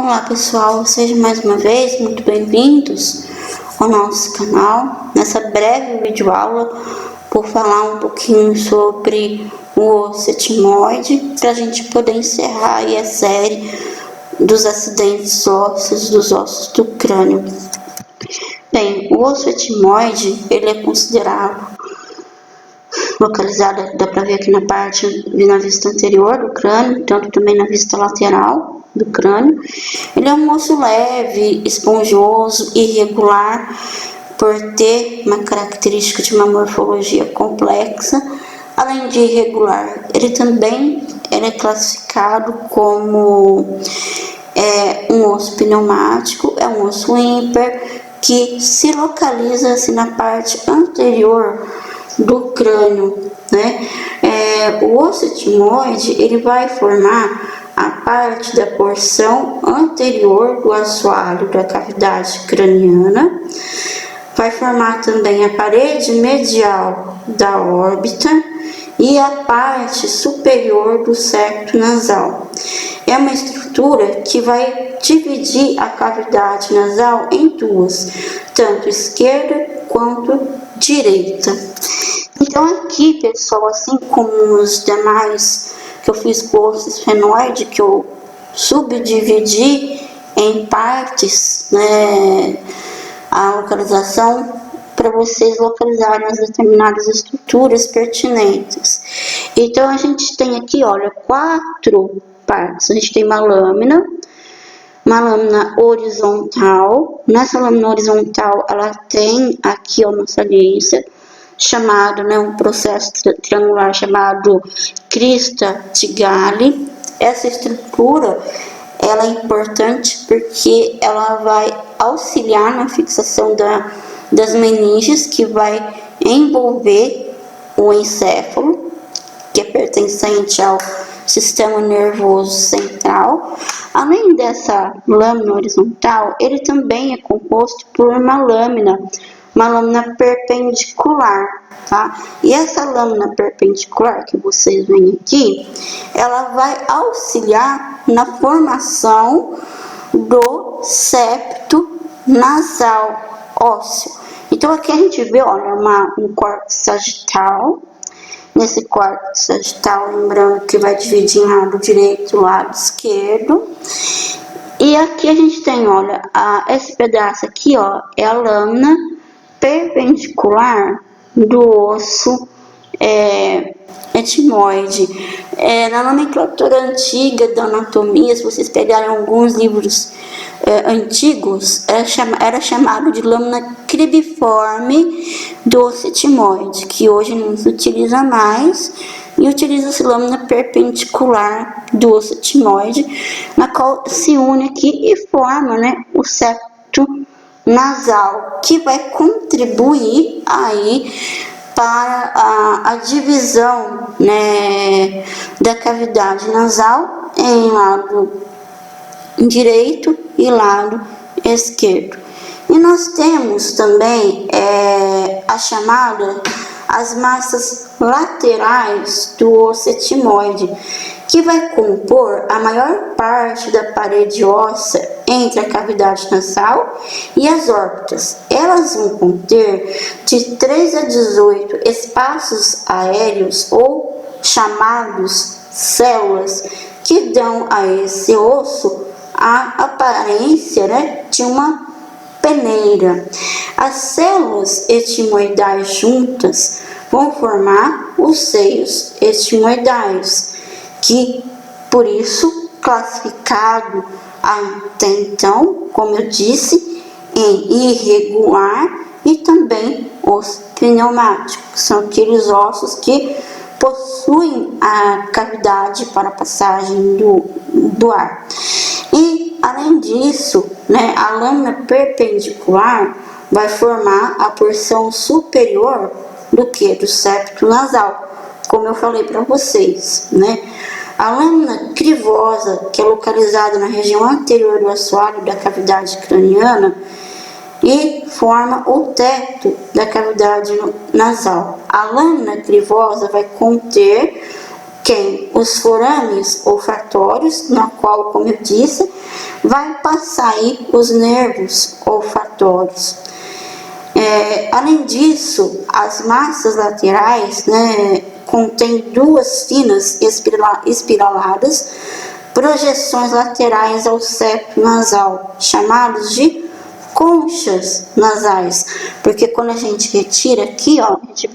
Olá pessoal, sejam mais uma vez muito bem-vindos ao nosso canal. Nessa breve videoaula vou falar um pouquinho sobre o osso etimoide, para a gente poder encerrar aí a série dos acidentes ósseos, dos ossos do crânio. Bem, o osso etimoide, ele é considerado localizado, dá para ver aqui na vista anterior do crânio, tanto também na vista lateral do crânio. Ele é um osso leve, esponjoso, irregular, por ter uma característica de uma morfologia complexa. Além de irregular, ele também é classificado como um osso pneumático, é um osso ímpar que se localiza assim, na parte anterior do crânio, né? O osso etimoide, ele vai formar a parte da porção anterior do assoalho da cavidade craniana, vai formar também a parede medial da órbita e a parte superior do septo nasal. É uma estrutura que vai dividir a cavidade nasal em duas, tanto esquerda quanto direita. Então aqui, pessoal, assim como os demais que eu fiz com o osso esfenoide, que eu subdividi em partes, né, a localização para vocês localizarem as determinadas estruturas pertinentes. Então a gente tem aqui, olha, 4 partes. A gente tem uma lâmina horizontal. Nessa lâmina horizontal, ela tem aqui uma saliência chamado, né, um processo triangular chamado crista de Galli. Essa estrutura, ela é importante porque ela vai auxiliar na fixação das meninges, que vai envolver o encéfalo, que é pertencente ao sistema nervoso central. Além dessa lâmina horizontal, ele também é composto por uma lâmina perpendicular, tá? E essa lâmina perpendicular que vocês veem aqui, ela vai auxiliar na formação do septo nasal ósseo. Então aqui a gente vê, olha, um córtex sagital. Nesse córtex sagital, lembrando que vai dividir em lado direito e lado esquerdo. E aqui a gente tem, olha, esse pedaço aqui, ó, é a lâmina perpendicular do osso etimoide. Na nomenclatura antiga da anatomia, se vocês pegarem alguns livros antigos, era chamado de lâmina cribiforme do osso etimoide, que hoje não se utiliza mais, e utiliza-se lâmina perpendicular do osso etimoide, na qual se une aqui e forma, né, o septo nasal, que vai contribuir aí para a divisão, né, da cavidade nasal em lado direito e lado esquerdo. E nós temos também as massas laterais do osso etimoide, que vai compor a maior parte da parede óssea entre a cavidade nasal e as órbitas. Elas vão conter de 3 a 18 espaços aéreos, ou chamados células, que dão a esse osso a aparência, né, de uma peneira. As células etimoidais juntas vão formar os seios etimoidais, que por isso classificado até então, como eu disse, em irregular e também os pneumáticos, são aqueles ossos que possuem a cavidade para a passagem do ar. E além disso, né, a lâmina perpendicular vai formar a porção superior do septo nasal, como eu falei para vocês, né? A lâmina crivosa, que é localizada na região anterior do assoalho da cavidade craniana e forma o teto da cavidade nasal. A lâmina crivosa vai conter quem? Os forames olfatórios, na qual, como eu disse, vai passar aí os nervos olfatórios. Além disso, as massas laterais, né, contêm duas finas espiraladas projeções laterais ao septo nasal, chamados de conchas nasais, porque quando a gente retira aqui, ó, a gente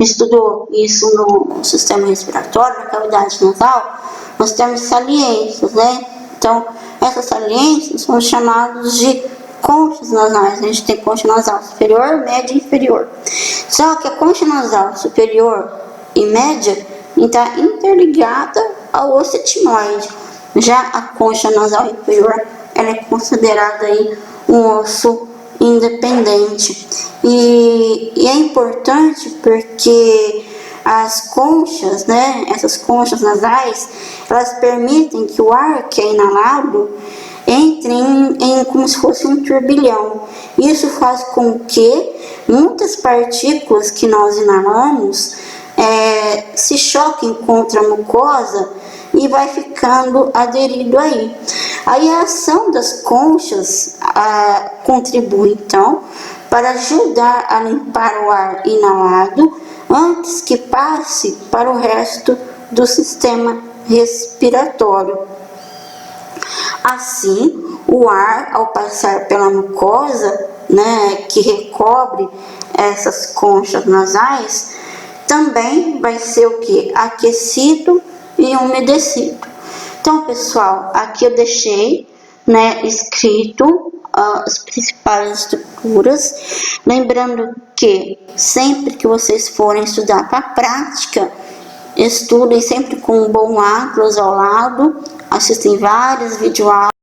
estudou isso no sistema respiratório, na cavidade nasal, nós temos saliências, né? Então, essas saliências são chamadas de conchas nasais. A gente tem concha nasal superior, média e inferior. Só que a concha nasal superior e média está interligada ao osso etimoide. Já a concha nasal inferior, ela é considerada aí um osso independente. E é importante porque as conchas, né, essas conchas nasais, elas permitem que o ar que é inalado entre em como se fosse um turbilhão. Isso faz com que muitas partículas que nós inalamos se choquem contra a mucosa e vai ficando aderido aí. Aí a ação das conchas contribui então para ajudar a limpar o ar inalado antes que passe para o resto do sistema respiratório. Assim, o ar, ao passar pela mucosa, né, que recobre essas conchas nasais, também vai ser o que? Aquecido e umedecido. Então, pessoal, aqui eu deixei, né, escrito as principais estruturas. Lembrando que sempre que vocês forem estudar para a prática, estudem sempre com um bom óculos ao lado, assistem várias videoaulas